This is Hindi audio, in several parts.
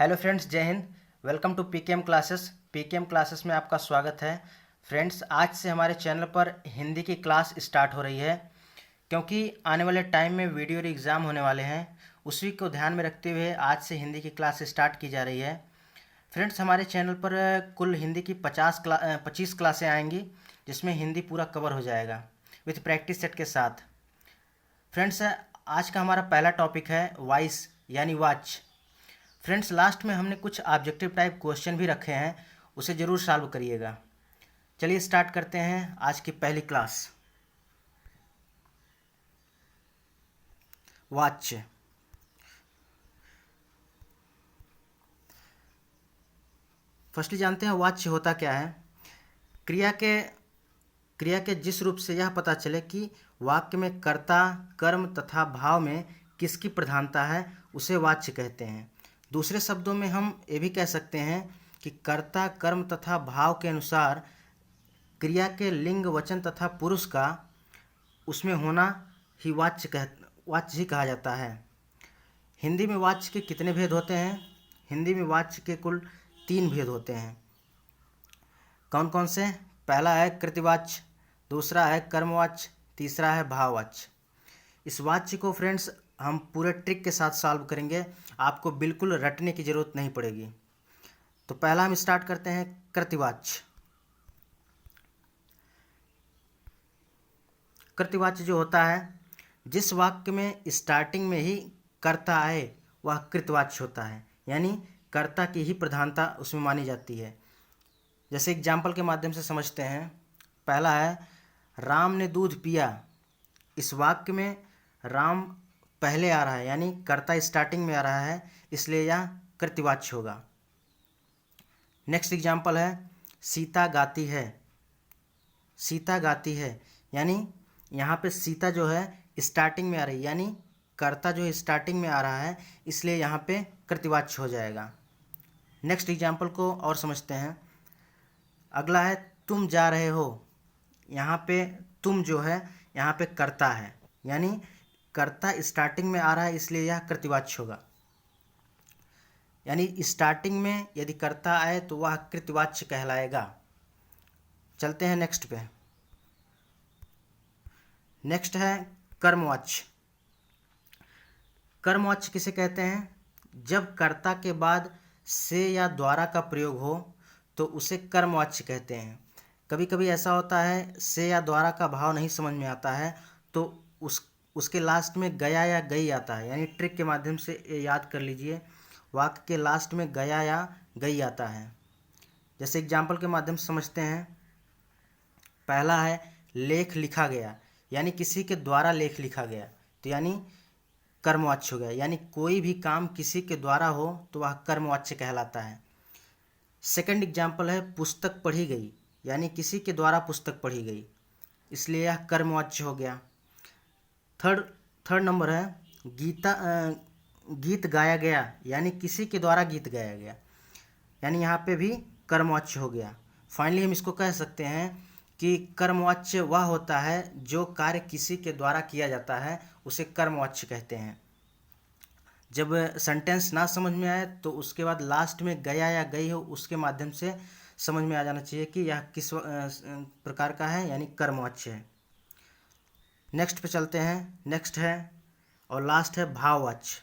हेलो फ्रेंड्स, जय हिंद। Welcome to PKM classes. PKM classes में आपका स्वागत है। फ्रेंड्स, आज से हमारे चैनल पर हिंदी की क्लास स्टार्ट हो रही है, क्योंकि आने वाले टाइम में वीडियो और एग्ज़ाम होने वाले हैं। उसी को ध्यान में रखते हुए आज से हिंदी की क्लास स्टार्ट की जा रही है। फ्रेंड्स, हमारे चैनल पर कुल हिंदी की 25 क्लासें आएंगी, जिसमें हिंदी पूरा कवर हो जाएगा विथ प्रैक्टिस सेट के साथ। फ्रेंड्स, आज का हमारा पहला टॉपिक है वॉइस यानी वॉच। फ्रेंड्स, लास्ट में हमने कुछ ऑब्जेक्टिव टाइप क्वेश्चन भी रखे हैं, उसे ज़रूर सॉल्व करिएगा। चलिए स्टार्ट करते हैं आज की पहली क्लास। वॉच। फर्स्टली जानते हैं वॉच होता क्या है। क्रिया के जिस रूप से यह पता चले कि वाक्य में कर्ता, कर्म तथा भाव में किसकी प्रधानता है, उसे वाच्य कहते हैं। दूसरे शब्दों में हम ये भी कह सकते हैं कि कर्ता, कर्म तथा भाव के अनुसार क्रिया के लिंग, वचन तथा पुरुष का उसमें होना ही वाच्य ही कहा जाता है। हिंदी में वाच्य के कितने भेद होते हैं? हिंदी में वाच्य के कुल 3 भेद होते हैं। कौन कौन से? पहला है कृतिवाच्य, दूसरा है कर्मवाच्य, तीसरा है भाववाच्य। इस वाच्य को फ्रेंड्स हम पूरे ट्रिक के साथ सॉल्व करेंगे, आपको बिल्कुल रटने की ज़रूरत नहीं पड़ेगी। तो पहला हम स्टार्ट करते हैं कृतिवाच्य। कृतिवाच्य जो होता है, जिस वाक्य में स्टार्टिंग में ही कर्ता आए वह कृतवाच्य होता है, यानी कर्ता की ही प्रधानता उसमें मानी जाती है। जैसे एग्जाम्पल के माध्यम से समझते हैं। पहला है राम ने दूध पिया। इस वाक्य में राम पहले आ रहा है, यानी कर्ता स्टार्टिंग में आ रहा है, इसलिए यह कृतवाच्य होगा। नेक्स्ट एग्जाम्पल है सीता गाती है। सीता गाती है, यानी यहाँ पे सीता जो है स्टार्टिंग में आ रही है, यानी कर्ता जो स्टार्टिंग में आ रहा है, इसलिए यहाँ पे कृतवाच्य हो जाएगा। नेक्स्ट एग्जाम्पल को और समझते हैं। अगला है तुम जा रहे हो। यहाँ पे तुम जो है यहाँ पे कर्ता है, यानी कर्ता स्टार्टिंग में आ रहा है, इसलिए यह कृतवाच्य होगा। यानी स्टार्टिंग में यदि कर्ता आए तो वह कृतवाच्य कहलाएगा। चलते हैं नेक्स्ट पे। नेक्स्ट है कर्मवाच्य। कर्मवाच्य किसे कहते हैं? जब कर्ता के बाद से या द्वारा का प्रयोग हो तो उसे कर्मवाच्य कहते हैं। कभी कभी ऐसा होता है से या द्वारा का भाव नहीं समझ में आता है, तो उसके लास्ट में गया या गई आता है, यानी ट्रिक के माध्यम से ये याद कर लीजिए, वाक्य के लास्ट में गया या गई आता है। जैसे एग्जाम्पल के माध्यम से समझते हैं। पहला है लेख लिखा गया, यानी किसी के द्वारा लेख लिखा गया, तो यानी कर्मवाच्य हो गया, यानी कोई भी काम किसी के द्वारा हो तो वह कर्मवाच्य कहलाता है। सेकंड एग्जाम्पल है पुस्तक पढ़ी गई, यानी किसी के द्वारा पुस्तक पढ़ी गई, इसलिए यह कर्मवाच्य हो गया। थर्ड नंबर है गीत गाया गया, यानी किसी के द्वारा गीत गाया गया, यानी यहाँ पे भी कर्मवाच्य हो गया। फाइनली हम इसको कह सकते हैं कि कर्मवाच्य वह होता है जो कार्य किसी के द्वारा किया जाता है, उसे कर्मवाच्य कहते हैं। जब सेंटेंस ना समझ में आए तो उसके बाद लास्ट में गया या गई हो, उसके माध्यम से समझ में आ जाना चाहिए कि यह किस प्रकार का है, यानी कर्मवाच्य है। नेक्स्ट पे चलते हैं। नेक्स्ट है और लास्ट है भाववाच्य।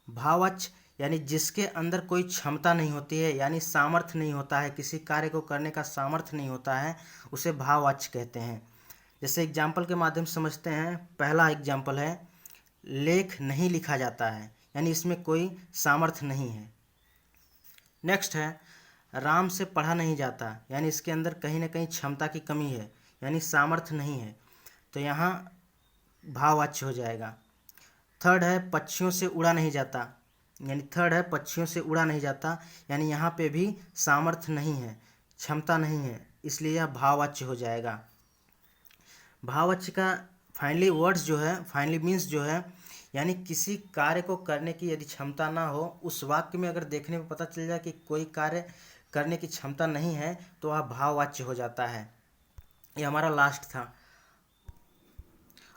भाववाच्य यानी जिसके अंदर कोई क्षमता नहीं होती है, यानी सामर्थ्य नहीं होता है, किसी कार्य को करने का सामर्थ्य नहीं होता है, उसे भाववाच्य कहते हैं। जैसे एग्जाम्पल के माध्यम से समझते हैं। पहला एग्जाम्पल है लेख नहीं लिखा जाता है, यानी इसमें कोई सामर्थ्य नहीं है। नेक्स्ट है राम से पढ़ा नहीं जाता, यानी इसके अंदर कहीं ना कहीं क्षमता की कमी है, यानी सामर्थ्य नहीं है, तो यहाँ भाववाच्य हो जाएगा। थर्ड है पक्षियों से उड़ा नहीं जाता, यानी यहाँ पे भी सामर्थ्य नहीं है, क्षमता नहीं है, इसलिए यह भाववाच्य हो जाएगा। भाववाच्य का फाइनली मीन्स जो है, यानी किसी कार्य को करने की यदि क्षमता ना हो, उस वाक्य में अगर देखने में पता चल जाए कि कोई कार्य करने की क्षमता नहीं है, तो वह भाववाच्य हो जाता है। ये हमारा लास्ट था।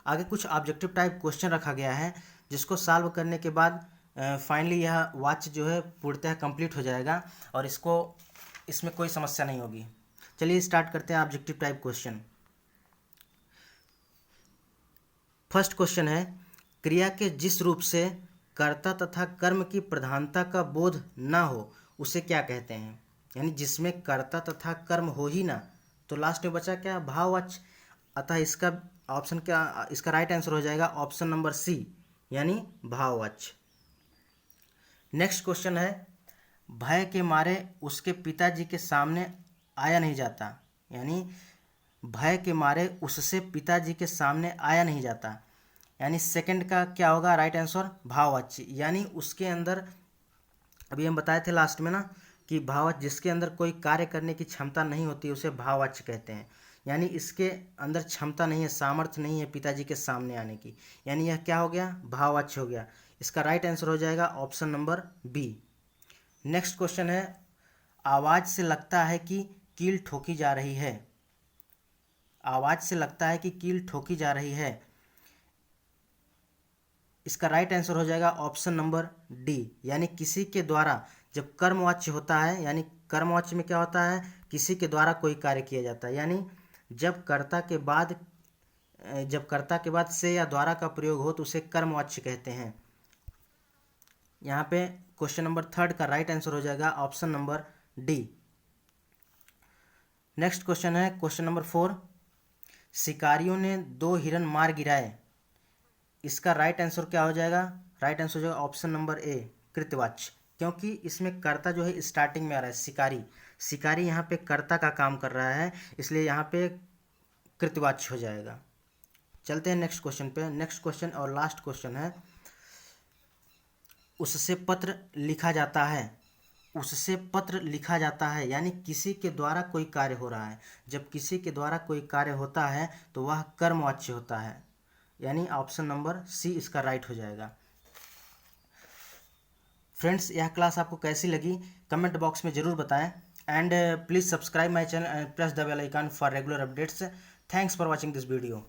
आगे कुछ ऑब्जेक्टिव टाइप क्वेश्चन रखा गया है, जिसको सॉल्व करने के बाद फाइनली यह वाक्य जो है पूर्णतः कंप्लीट हो जाएगा और इसमें कोई समस्या नहीं होगी। चलिए स्टार्ट करते हैं objective type question. First question है, क्रिया के जिस रूप से कर्ता तथा कर्म की प्रधानता का बोध न हो उसे क्या कहते हैं। यानी जिसमें कर्ता तथा कर्म हो ही ना, तो लास्ट में बचा क्या, भाववाच्य। अतः इसका ऑप्शन क्या, इसका राइट आंसर हो जाएगा ऑप्शन नंबर सी, यानी भाववाच्य। नेक्स्ट क्वेश्चन है, भय के मारे उसके पिताजी के सामने आया नहीं जाता। यानी भय के मारे उससे पिताजी के सामने आया नहीं जाता, यानी सेकंड का क्या होगा राइट आंसर, भाववाच्य। यानी उसके अंदर, अभी हम बताए थे लास्ट में ना कि भाववाच्य जिसके अंदर कोई कार्य करने की क्षमता नहीं होती उसे भाववाच्य कहते हैं। यानी इसके अंदर क्षमता नहीं है, सामर्थ्य नहीं है पिताजी के सामने आने की, यानी यह क्या हो गया, भाववाच्य हो गया। इसका राइट आंसर हो जाएगा option number B. Next question है, आवाज से लगता है कि कील ठोकी जा रही है। आवाज से लगता है कि कील ठोकी जा रही है, इसका राइट आंसर हो जाएगा ऑप्शन नंबर डी। यानी किसी के द्वारा, जब कर्मवाच्य होता है, यानी कर्मवाच्य में क्या होता है, किसी के द्वारा कोई कार्य किया जाता है। यानी जब कर्ता के बाद से या द्वारा का प्रयोग हो तो उसे कर्मवाच्य कहते हैं। यहाँ पे क्वेश्चन नंबर थर्ड का राइट आंसर हो जाएगा option number D. Next question है क्वेश्चन नंबर 4, शिकारियों ने 2 हिरन मार गिराए, इसका राइट आंसर क्या हो जाएगा, राइट आंसर हो जाएगा ऑप्शन नंबर ए, कृतवाच्य। क्योंकि इसमें कर्ता जो है स्टार्टिंग में आ रहा है, शिकारी यहाँ पे कर्ता का काम कर रहा है, इसलिए यहाँ पे कृतवाच्य हो जाएगा। चलते हैं नेक्स्ट क्वेश्चन पे। नेक्स्ट क्वेश्चन और लास्ट क्वेश्चन है, उससे पत्र लिखा जाता है। उससे पत्र लिखा जाता है यानी किसी के द्वारा कोई कार्य हो रहा है। जब किसी के द्वारा कोई कार्य होता है तो वह कर्मवाच्य होता है, यानी ऑप्शन नंबर सी इसका राइट हो जाएगा। फ्रेंड्स, यह क्लास आपको कैसी लगी कमेंट बॉक्स में ज़रूर बताएं and please subscribe my channel and press the bell icon for regular updates. Thanks for watching this video.